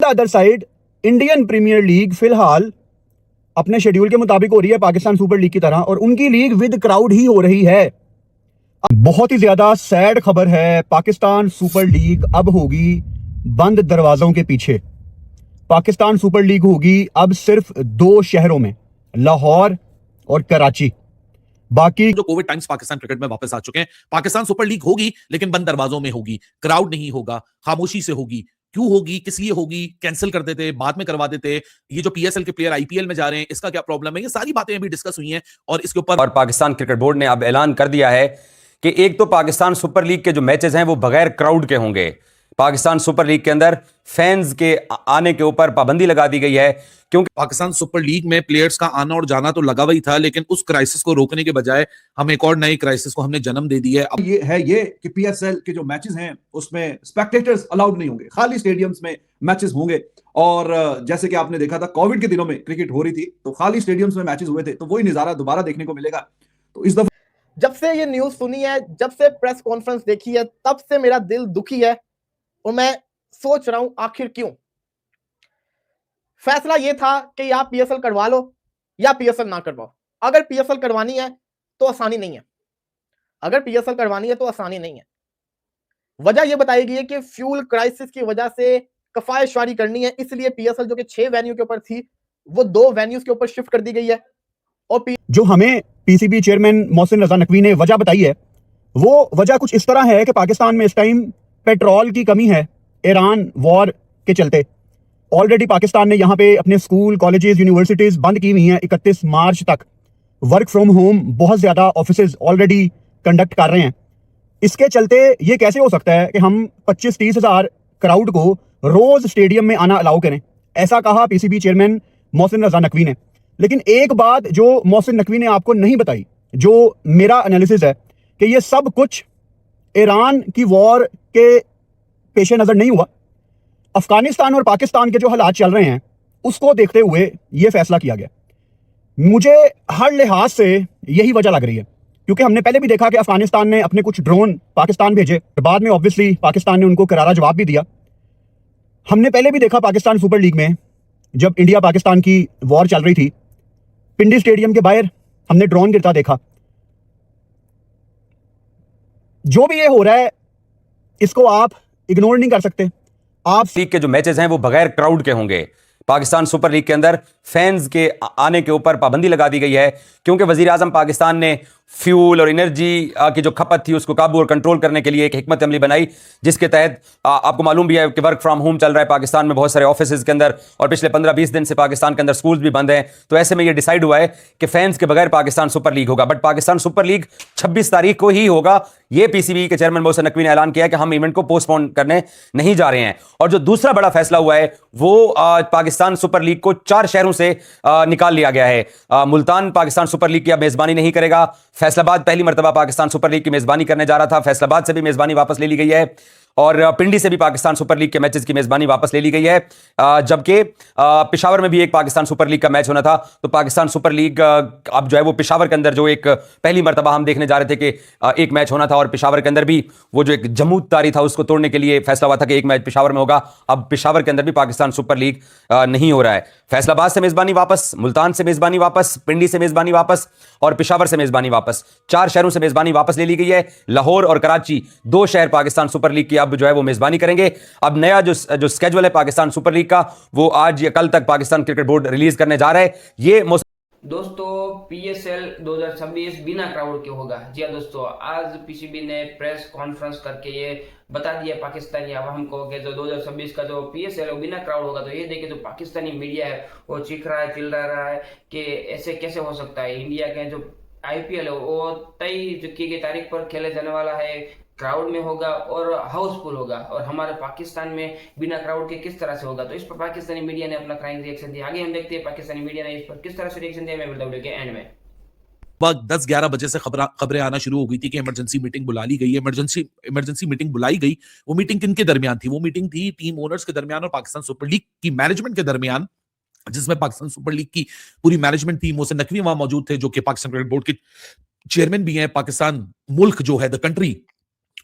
Other side Indian Premier League फिलहाल अपने schedule के मुताबिक हो रही है पाकिस्तान सुपर लीग की तरह, और उनकी लीग विद क्राउड ही हो रही है। बहुत ही ज्यादा सैड खबर है, पाकिस्तान सुपर लीग अब होगी बंद दरवाजों के पीछे। पाकिस्तान सुपर लीग होगी अब सिर्फ 2 शहरों में, लाहौर और कराची। बाकी जो कोविड टाइम्स पाकिस्तान क्रिकेट में वापस आ चुके हैं। पाकिस्तान सुपर लीग होगी लेकिन बंद दरवाजों में होगी, क्राउड नहीं होगा, खामोशी से होगी। क्यों होगी, किस लिए होगी, कैंसिल कर देते, बाद में करवा देते, ये जो पीएसएल के प्लेयर आईपीएल में जा रहे हैं इसका क्या प्रॉब्लम है, ये सारी बातें अभी डिस्कस हुई हैं और इसके ऊपर और पाकिस्तान क्रिकेट बोर्ड ने अब ऐलान कर दिया है कि एक तो पाकिस्तान सुपर लीग के जो मैचेस हैं वो बगैर क्राउड के होंगे। पाकिस्तान सुपर लीग के अंदर फैंस के आने के ऊपर पाबंदी लगा दी गई है, क्योंकि पाकिस्तान सुपर लीग में प्लेयर्स का आना और जाना तो लगा हुआ था, लेकिन उस क्राइसिस को रोकने के बजाय हम एक और नए क्राइसिस को हमने जन्म दे दिया है। अब ये कि पीएसएल के जो मैचेस हैं उसमें स्पेक्टेटर्स अलाउड नहीं होंगे, खाली स्टेडियम्स में मैचेस होंगे। और जैसे कि आपने देखा था कोविड के दिनों में क्रिकेट हो रही थी तो खाली स्टेडियम्स में मैचेस हुए थे, तो वही नजारा दोबारा देखने को मिलेगा। तो इस दफा जब से ये न्यूज सुनी है, जब से प्रेस कॉन्फ्रेंस देखी है, तब से मेरा दिल दुखी है और मैं सोच रहा हूं आखिर क्यों। फैसला ये था कि या पीएसएल करवा लो या पीएसएल ना करवाओ। अगर पीएसएल करवानी है तो आसानी नहीं है, अगर पीएसएल करवानी है तो आसानी नहीं है। वजह यह बताई गई है कि फ्यूल क्राइसिस की वजह से कफायशवारी करनी है, इसलिए पीएसएल जो कि 6 वेन्यू के ऊपर थी वो 2 वेन्यूज के ऊपर शिफ्ट कर दी गई है। और जो हमें पीसीबी चेयरमैन मोहसिन रजा नकवी ने वजह बताई है, वो वजह कुछ इस तरह है कि पाकिस्तान में इस टाइम पेट्रोल की कमी है ईरान वॉर के चलते। ऑलरेडी पाकिस्तान ने यहाँ पे अपने स्कूल, कॉलेजेस, यूनिवर्सिटीज बंद की हुई हैं 31 मार्च तक। वर्क फ्रॉम होम बहुत ज्यादा ऑफिसेज ऑलरेडी कंडक्ट कर रहे हैं। इसके चलते ये कैसे हो सकता है कि हम 25-30 हजार क्राउड को रोज स्टेडियम में आना अलाउ करें, ऐसा कहा पीसीबी चेयरमैन मोहसिन रजा नकवी ने। लेकिन एक बात जो मोहसिन नकवी ने आपको नहीं बताई, जो मेरा एनालिसिस है, कि ये सब कुछ ईरान की वॉर के पेश नजर नहीं हुआ। अफगानिस्तान और पाकिस्तान के जो हालात चल रहे हैं उसको देखते हुए यह फैसला किया गया। मुझे हर लिहाज से यही वजह लग रही है, क्योंकि हमने पहले भी देखा कि अफगानिस्तान ने अपने कुछ ड्रोन पाकिस्तान भेजे, बाद में ऑब्वियसली पाकिस्तान ने उनको करारा जवाब भी दिया। हमने पहले भी देखा पाकिस्तान सुपर लीग में जब इंडिया पाकिस्तान की वॉर चल रही थी, पिंडी स्टेडियम के बाहर हमने ड्रोन गिरता देखा। जो भी ये हो रहा है इसको आप इग्नोर नहीं कर सकते। आप लीग के जो मैचेस हैं वो बगैर क्राउड के होंगे। पाकिस्तान सुपर लीग के अंदर फैंस के आने के ऊपर पाबंदी लगा दी गई है, क्योंकि वजीर आजम पाकिस्तान ने फ्यूल और एनर्जी की जो खपत थी उसको काबू और कंट्रोल करने के लिए एक हिकमत अमली बनाई, जिसके तहत आपको मालूम भी है कि वर्क फ्रॉम होम चल रहा है पाकिस्तान में बहुत सारे ऑफिस के अंदर, और पिछले 15-20 दिन से पाकिस्तान के अंदर स्कूल्स भी बंद हैं। तो ऐसे में यह डिसाइड हुआ है कि फैंस के बगैर पाकिस्तान सुपर लीग होगा। बट पाकिस्तान सुपर लीग 26 तारीख को ही होगा। यह पीसीबी के चेयरमैन मोहसिन नकवी ने ऐलान किया कि हम इवेंट को पोस्टपोन करने नहीं जा रहे हैं। और जो दूसरा बड़ा फैसला हुआ है वो पाकिस्तान सुपर लीग को 4 शहरों से निकाल लिया गया है। मुल्तान पाकिस्तान सुपर लीग की अब मेजबानी नहीं करेगा। फैसलाबाद पहली मर्तबा पाकिस्तान सुपर लीग की मेजबानी करने जा रहा था, फैसलाबाद से भी मेजबानी वापस ले ली गई है, और पिंडी से भी पाकिस्तान सुपर लीग के मैचेस की मेजबानी वापस ले ली गई है। जबकि पेशावर में भी एक पाकिस्तान सुपर लीग का मैच होना था, तो पाकिस्तान सुपर लीग अब जो है वो पेशावर के अंदर जो एक पहली मर्तबा हम देखने जा रहे थे कि एक मैच होना था, और पेशावर के अंदर भी वो जो एक जमूद तारी था उसको तोड़ने के लिए फैसला हुआ था कि एक मैच पेशावर में होगा। अब पेशावर के अंदर भी पाकिस्तान सुपर लीग नहीं हो रहा है। फैसलाबाद से मेजबानी वापस, मुल्तान से मेजबानी वापस, पिंडी से मेजबानी वापस और पेशावर से मेजबानी वापस। 4 शहरों से मेजबानी वापस ले ली गई है। लाहौर और कराची 2 शहर पाकिस्तान सुपर लीग की अब जो है वो मेजबानी करेंगे। अब नया जो स्केड्यूल है पाकिस्तान सुपर लीग का वो आज या कल तक पाकिस्तान क्रिकेट बोर्ड रिलीज करने जा रहा है। ये दोस्तों पीएसएल 2026 बिना क्राउड के होगा। जी हाँ दोस्तों, आज पीसीबी ने प्रेस कॉन्फ्रेंस करके ये बता दिया पाकिस्तानी आवाम को कि जो 2026 का जो पीएसएल है वो बिना क्राउड होगा। तो ये देखिए जो पाकिस्तानी मीडिया है वो चीख रहा है, चिल्ला रहा है कि ऐसे कैसे हो सकता है। इंडिया के जो आईपीएल है वो तय जो की गई तारीख पर खेले जाने वाला है, क्राउड में होगा और हाउसफुल होगा, और हमारे पाकिस्तान में बिना क्राउड के किस तरह से होगा। तो इस पर पाकिस्तानी मीडिया ने अपना क्राइम रिएक्शन दिया। आगे हम देखते हैं पाकिस्तानी मीडिया ने इस पर किस तरह से रिएक्शन दिया। मैं वीडियो के एंड में 10-11 बजे से खबरें आना शुरू हो गई थी कि इमरजेंसी मीटिंग बुला ली गई है। इमरजेंसी मीटिंग बुलाई गई। वो मीटिंग किनके दरमियान थी? वो मीटिंग थी टीम ओनर्स के दरमियान और पाकिस्तान सुपर लीग की मैनेजमेंट के दरमियान, जिसमें पाकिस्तान सुपर लीग की पूरी मैनेजमेंट थी। मोहसिन नकवी वहां मौजूद थे जो कि पाकिस्तान क्रिकेट बोर्ड के चेयरमैन भी हैं। पाकिस्तान मुल्क जो है द कंट्री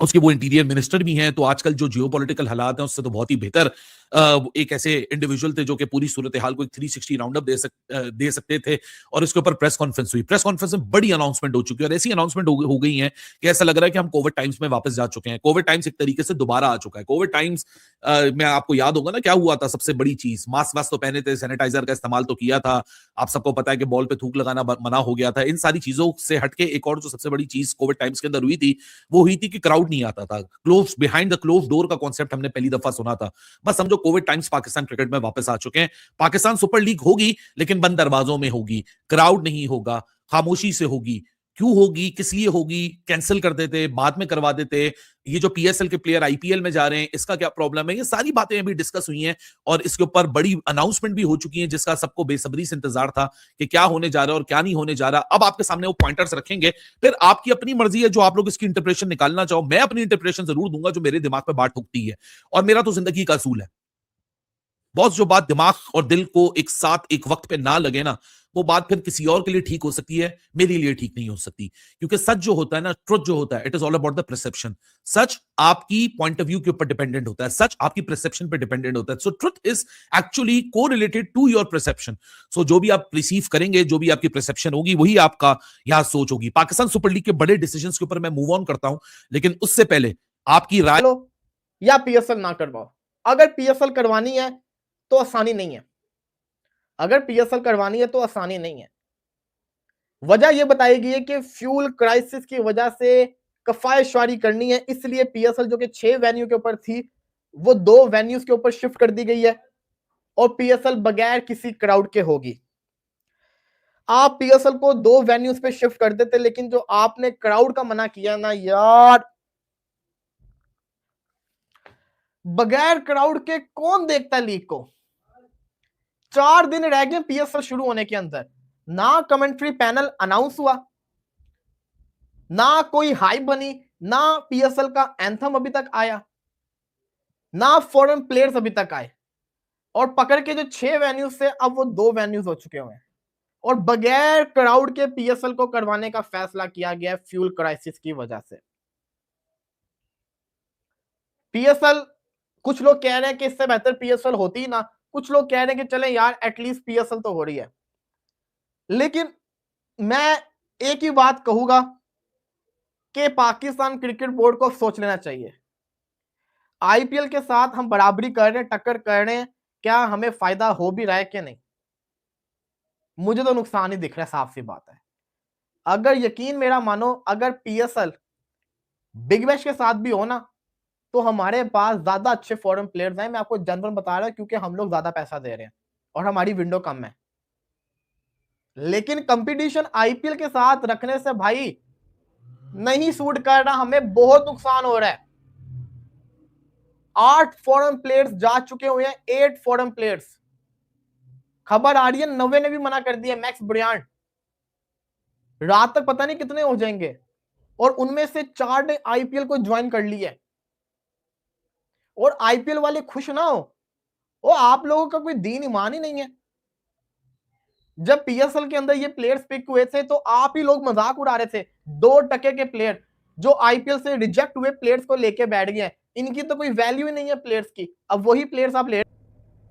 उसके वो इंटीरियर मिनिस्टर भी हैं। तो आजकल जो जियोपॉलिटिकल हालात हैं उससे तो बहुत ही बेहतर एक ऐसे इंडिविजुअल थे जो कि पूरी सूरत हाल को एक 360 राउंड अप दे सकते थे, और इसके ऊपर प्रेस कॉन्फ्रेंस हुई। प्रेस कॉन्फ्रेंस में बड़ी अनाउंसमेंट हो चुकी है, और ऐसी अनाउंसमेंट हो गई है कि ऐसा लग रहा है कि हम कोविड टाइम्स में वापस जा चुके हैं। कोविड टाइम्स एक तरीके से दोबारा आ चुका है। कोविड टाइम्स में आपको याद होगा ना क्या हुआ था, सबसे बड़ी चीज, मास्क वास्क तो पहने थे, सैनिटाइजर का इस्तेमाल तो किया था, आप सबको पता है कि बॉल पे थूक लगाना मना हो गया था। इन सारी चीजों से हटके एक और जो सबसे बड़ी चीज कोविड टाइम्स के अंदर हुई थी, वो हुई थी कि क्राउड नहीं आता था। Close behind the close door का कॉन्सेप्ट हमने पहली दफा सुना था। बस समझो कोविड टाइम्स पाकिस्तान क्रिकेट में वापस आ चुके हैं। पाकिस्तान सुपर लीग होगी, लेकिन बंद दरवाजों में होगी, क्राउड नहीं होगा, खामोशी से होगी। क्यों होगी, किस लिए होगी, कैंसिल कर देते, बाद में करवा देते, ये जो पीएसएल के प्लेयर आईपीएल में जा रहे हैं, इसका क्या प्रॉब्लम है, ये सारी बातें अभी डिस्कस हुई हैं, और इसके ऊपर बड़ी अनाउंसमेंट भी हो चुकी है, जिसका सबको बेसब्री से इंतजार था कि क्या होने जा रहा है और क्या नहीं होने जा रहा। अब आपके सामने वो पॉइंटर्स रखेंगे, फिर आपकी अपनी मर्जी है जो आप लोग इसकी इंटरप्रिटेशन निकालना चाहो। मैं अपनी इंटरप्रिटेशन जरूर दूंगा जो मेरे दिमाग पे बात ठुकती है, और मेरा तो जिंदगी का असूल है। बहुत जो बात दिमाग और दिल को एक साथ एक वक्त पे ना लगे ना, वो बात फिर किसी और के लिए ठीक हो सकती है, मेरे लिए ठीक नहीं हो सकती। क्योंकि सच जो होता है ना, ट्रुथ जो होता है, it is all about the perception. सच आपकी पॉइंट ऑफ व्यू के ऊपर डिपेंडेंट होता है, सच आपकी परसेप्शन पे डिपेंडेंट होता है। सो ट्रुथ इज एक्चुअली को रिलेटेड टू योर परसेप्शन। सो जो भी आप रिसीव करेंगे, जो भी आपकी परसेप्शन होगी, वही आपका यहां सोच होगी। पाकिस्तान सुपर लीग के बड़े डिसीजंस के ऊपर मैं मूव ऑन करता हूं, लेकिन उससे पहले आपकी राय लो या पीएसएल ना करवाओ। अगर पीएसएल करवानी है तो आसानी नहीं है। अगर पीएसएल करवानी है तो आसानी नहीं है। वजह यह बताई गई है कि फ्यूल क्राइसिस की वजह से कफायशवारी करनी है, इसलिए पीएसएल जो कि 6 वेन्यू के ऊपर थी, वो 2 वेन्यूज के ऊपर शिफ्ट कर दी गई है, और पीएसएल बगैर किसी क्राउड के होगी। आप पीएसएल को 2 वेन्यूज पे शिफ्ट कर देते, लेकिन जो आपने क्राउड का मना किया ना यार, बगैर क्राउड के कौन देखता है लीग को। 4 दिन रह गए पीएसएल शुरू होने के अंदर, ना कमेंट्री पैनल अनाउंस हुआ, ना कोई हाइप बनी, ना पीएसएल का एंथम अभी तक आया, ना फॉरेन प्लेयर्स अभी तक आए, और पकड़ के जो 6 वेन्यूज से अब वो 2 वेन्यूज हो चुके हुए हैं, और बगैर क्राउड के पीएसएल को करवाने का फैसला किया गया फ्यूल क्राइसिस की वजह से। पीएसएल, कुछ लोग कह रहे हैं कि इससे बेहतर पीएसएल होती ही ना, कुछ लोग कह रहे हैं कि चले यार एटलीस्ट पीएसएल तो हो रही है। लेकिन मैं एक ही बात कहूंगा कि पाकिस्तान क्रिकेट बोर्ड को सोच लेना चाहिए। आईपीएल के साथ हम बराबरी कर रहे हैं, टक्कर कर रहे हैं, क्या हमें फायदा हो भी रहा है कि नहीं? मुझे तो नुकसान ही दिख रहा है, साफ सी बात है। अगर यकीन मेरा मानो, अगर पीएसएल बिग बैश के साथ भी हो ना, तो हमारे पास ज्यादा अच्छे फॉरेन प्लेयर्स हैं। मैं आपको जनरल बता रहा हूं, क्योंकि हम लोग ज्यादा पैसा दे रहे हैं और हमारी विंडो कम है। लेकिन कंपटीशन आईपीएल के साथ रखने से भाई नहीं सूट कर रहा, हमें बहुत नुकसान हो रहा है। 8 फॉरेन प्लेयर्स जा चुके हुए हैं, 8 फॉरेन प्लेयर्स। खबर आ रही है 90 ने भी मना कर दिया, मैक्स ब्रियांट। रात तक पता नहीं कितने हो जाएंगे, और उनमें से 4 ने आईपीएल को ज्वाइन कर लिया है। और आईपीएल वाले खुश ना हो, वो आप लोगों का कोई दीन ईमान ही नहीं है। जब पीएसएल के अंदर ये प्लेयर्स पिक हुए थे तो आप ही लोग मजाक उड़ा रहे थे। 2 टके के प्लेयर जो आईपीएल से रिजेक्ट हुए प्लेयर्स को लेके बैठ गए, इनकी तो कोई वैल्यू ही नहीं है प्लेयर्स की। अब वही प्लेयर्स आप ले,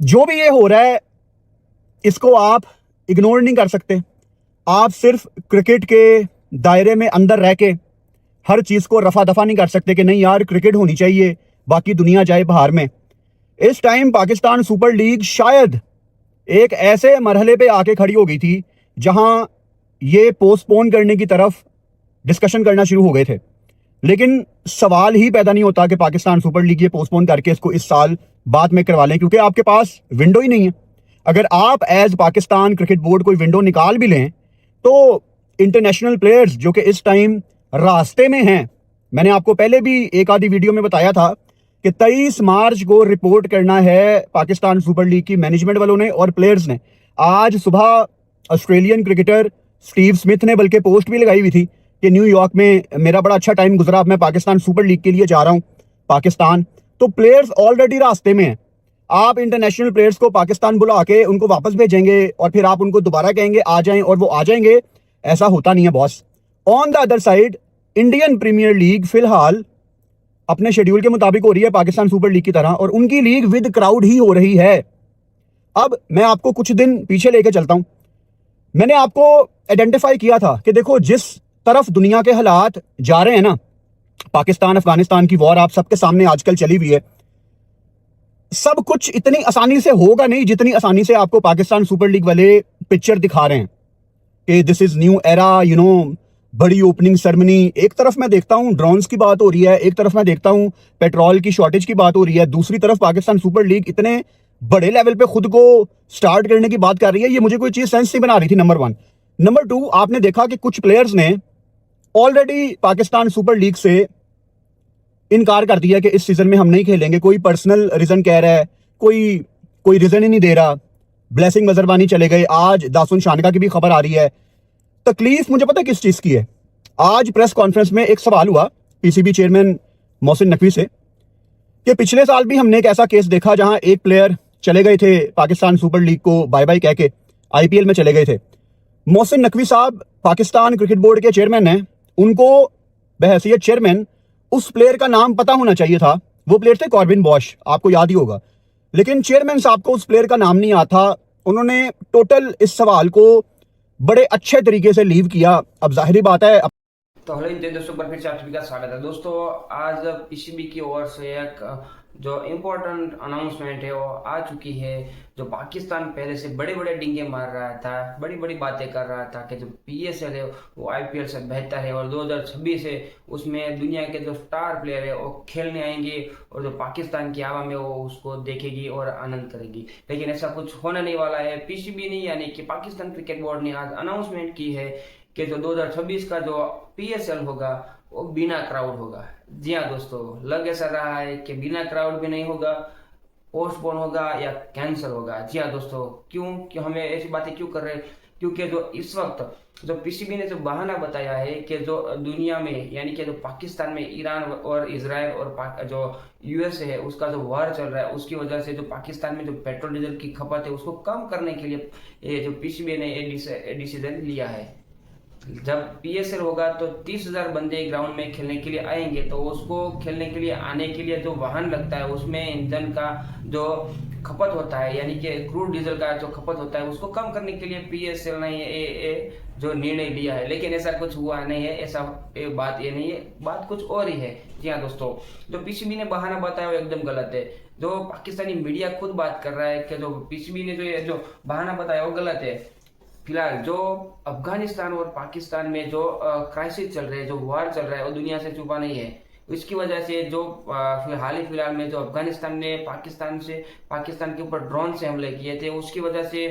जो भी ये हो रहा है इसको आप इग्नोर नहीं कर सकते। आप सिर्फ क्रिकेट के दायरे में अंदर रह के हर चीज को रफा दफा नहीं कर सकते कि नहीं यार क्रिकेट होनी चाहिए, बाकी दुनिया जाए बाहर में। इस टाइम पाकिस्तान सुपर लीग शायद एक ऐसे मरहले पे आके खड़ी हो गई थी जहां ये पोस्टपोन करने की तरफ डिस्कशन करना शुरू हो गए थे, लेकिन सवाल ही पैदा नहीं होता कि पाकिस्तान सुपर लीग ये पोस्टपोन करके इसको इस साल बाद में करवा लें, क्योंकि आपके पास विंडो ही नहीं है। अगर आप एज पाकिस्तान क्रिकेट बोर्ड कोई विंडो निकाल भी लें तो इंटरनेशनल प्लेयर्स जो कि इस टाइम रास्ते में हैं, मैंने आपको पहले भी एक आधी वीडियो में बताया था कि 23 मार्च को रिपोर्ट करना है पाकिस्तान सुपर लीग की मैनेजमेंट वालों ने और प्लेयर्स ने। आज सुबह ऑस्ट्रेलियन क्रिकेटर स्टीव स्मिथ ने बल्कि पोस्ट भी लगाई हुई थी कि न्यूयॉर्क में मेरा बड़ा अच्छा टाइम गुजरा, अब मैं पाकिस्तान सुपर लीग के लिए जा रहा हूं पाकिस्तान। तो प्लेयर्स ऑलरेडी रास्ते में हैं। आप इंटरनेशनल प्लेयर्स को पाकिस्तान बुला के उनको वापस भेजेंगे और फिर आप उनको दोबारा कहेंगे आ जाएं और वो आ जाएंगे, ऐसा होता नहीं है boss. On the other side Indian Premier League फिलहाल अपने शेड्यूल के मुताबिक हो रही है पाकिस्तान सुपर लीग की तरह, और उनकी लीग विद क्राउड ही हो रही है। अब मैं आपको कुछ दिन पीछे लेके चलता हूं। मैंने आपको आइडेंटिफाई किया था कि देखो जिस तरफ दुनिया के हालात जा रहे हैं ना, पाकिस्तान अफगानिस्तान की वॉर आप सबके सामने आजकल चली हुई है, सब कुछ इतनी आसानी से होगा नहीं जितनी आसानी से आपको पाकिस्तान सुपर लीग वाले पिक्चर दिखा रहे हैं कि this is new era, you know, बड़ी ओपनिंग सेरेमनी। एक तरफ मैं देखता हूं ड्रोन्स की बात हो रही है, एक तरफ मैं देखता हूं पेट्रोल की शॉर्टेज की बात हो रही है, दूसरी तरफ पाकिस्तान सुपर लीग इतने बड़े लेवल पे खुद को स्टार्ट करने की बात कर रही है। ये मुझे कोई चीज सेंस नहीं बना रही थी, नंबर 1। नंबर 2, आपने देखा कि कुछ प्लेयर्स ने ऑलरेडी पाकिस्तान सुपर लीग से इनकार कर दिया कि इस सीजन में हम नहीं खेलेंगे। कोई पर्सनल रीजन कह रहा है, कोई रीजन ही नहीं दे रहा। ब्लेसिंग मजरबानी चले गए, आज दासुन शानका की भी खबर आ रही है। तकलीफ मुझे पता है किस चीज की है। आज प्रेस कॉन्फ्रेंस में एक सवाल हुआ पीसीबी चेयरमैन मोहसिन नकवी से कि पिछले साल भी हमने एक ऐसा केस देखा जहां एक प्लेयर चले गए थे पाकिस्तान सुपर लीग को बाय बाय कह के, आईपीएल में चले गए थे। मोहसिन नकवी साहब पाकिस्तान क्रिकेट बोर्ड के चेयरमैन हैं, उनको बहैसियत चेयरमैन उस प्लेयर का नाम पता होना चाहिए था। वो प्लेयर थे कॉर्बिन बॉश, आपको याद ही होगा। लेकिन चेयरमैन साहब को उस प्लेयर का नाम नहीं आता। उन्होंने टोटल इस सवाल को बड़े अच्छे तरीके से लीव किया। अब जाहिर बात है। तो हेलो दोस्तों, पर फिर से आप सभी का स्वागत है। दोस्तों, आज पीसीबी की ओर से एक जो इम्पोर्टेंट अनाउंसमेंट है वो आ चुकी है। जो पाकिस्तान पहले से बड़े बड़े डिंगे मार रहा था, बड़ी बड़ी बातें कर रहा था कि जो पीएसएल है वो आईपीएल से बेहतर है और 2026 है उसमें दुनिया के जो स्टार प्लेयर है वो खेलने आएंगे और जो पाकिस्तान की आवाम है वो उसको देखेगी और आनंद करेगी। लेकिन ऐसा कुछ होने नहीं वाला है। पीसीबी ने यानी कि पाकिस्तान क्रिकेट बोर्ड ने आज अनाउंसमेंट की है कि जो 2026 का जो पीएसएल होगा वो बिना क्राउड होगा। जी हाँ दोस्तों, लग ऐसा रहा है कि बिना क्राउड भी नहीं होगा, पोस्टपोन होगा या कैंसिल होगा। जी हाँ दोस्तों, क्यों हमें ऐसी बातें क्यों कर रहे हैं? क्योंकि जो इस वक्त जो पीसीबी ने जो बहाना बताया है कि जो दुनिया में यानी कि जो पाकिस्तान में ईरान और इजराइल और जो यूएसए है उसका जो वार चल रहा है, उसकी वजह से जो पाकिस्तान में जो पेट्रोल डीजल की खपत है उसको कम करने के लिए ये जो पीसीबी ने डिसीजन लिया है। जब पीएसएल होगा तो 30,000 बंदे ग्राउंड में खेलने के लिए आएंगे, तो उसको खेलने के लिए आने के लिए जो वाहन लगता है उसमें इंजन का जो खपत होता है यानी कि क्रूड डीजल का जो खपत होता है उसको कम करने के लिए पीएसएल ने जो निर्णय लिया है। लेकिन ऐसा कुछ हुआ नहीं है, बात ये नहीं है, बात कुछ और ही है। जी हाँ दोस्तों, जो पीसीबी ने बहाना बताया वो एकदम गलत है। जो पाकिस्तानी मीडिया खुद बात कर रहा है कि जो पीसीबी ने जो बहाना बताया वो गलत है। फिलहाल जो अफगानिस्तान और पाकिस्तान में जो क्राइसिस चल रहे हैं, जो वार चल रहा है वो दुनिया से छुपा नहीं है। इसकी वजह से जो फिलहाल में जो अफगानिस्तान ने पाकिस्तान के ऊपर ड्रोन से हमले किए थे, उसकी वजह से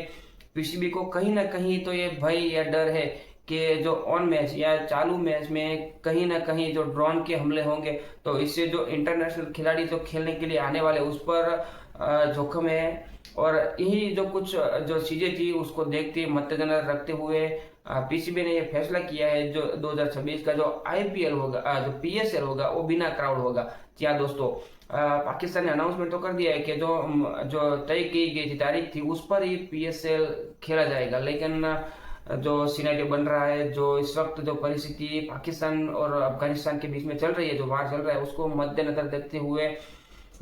पीसीबी को कहीं ना कहीं तो ये भय या डर है कि जो ऑन मैच या चालू मैच में कहीं ना कहीं जो ड्रोन के हमले होंगे तो इससे जो इंटरनेशनल खिलाड़ी जो खेलने के लिए आने वाले उस पर जोखिम है। और यही जो कुछ जो चीजें थी उसको देखते मद्देनजर रखते हुए पीसीबी ने यह फैसला किया है जो 2026 का जो आईपीएल होगा, जो पीएसएल होगा वो बिना क्राउड होगा। जी हाँ दोस्तों, पाकिस्तान ने अनाउंसमेंट तो कर दिया है कि जो तय की गई थी तारीख थी उस पर ही पीएसएल खेला जाएगा। लेकिन जो सिनेरियो बन रहा है, जो इस वक्त जो परिस्थिति पाकिस्तान और अफगानिस्तान के बीच में चल रही है, जो वार चल रहा है, उसको मद्देनजर देखते हुए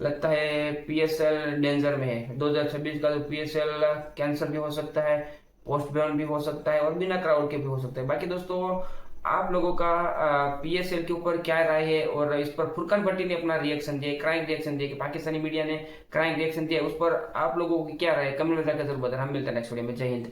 लगता है पीएसएल डेंजर में है। 2026 का जो पीएसएल कैंसिल भी हो सकता है, पोस्टपोन भी हो सकता है और बिना क्राउड के भी हो सकता है। बाकी दोस्तों, आप लोगों का पीएसएल के ऊपर क्या राय है? और इस पर फुरकान भट्टी ने अपना रिएक्शन दिया, क्राइंग रिएक्शन दिया कि पाकिस्तानी मीडिया ने क्राइंग रिएक्शन दिया, उस पर आप लोगों की क्या राय है? कमेंट में जाकर जरूर बताना। हम मिलते हैं नेक्स्ट वीडियो में। जय हिंद।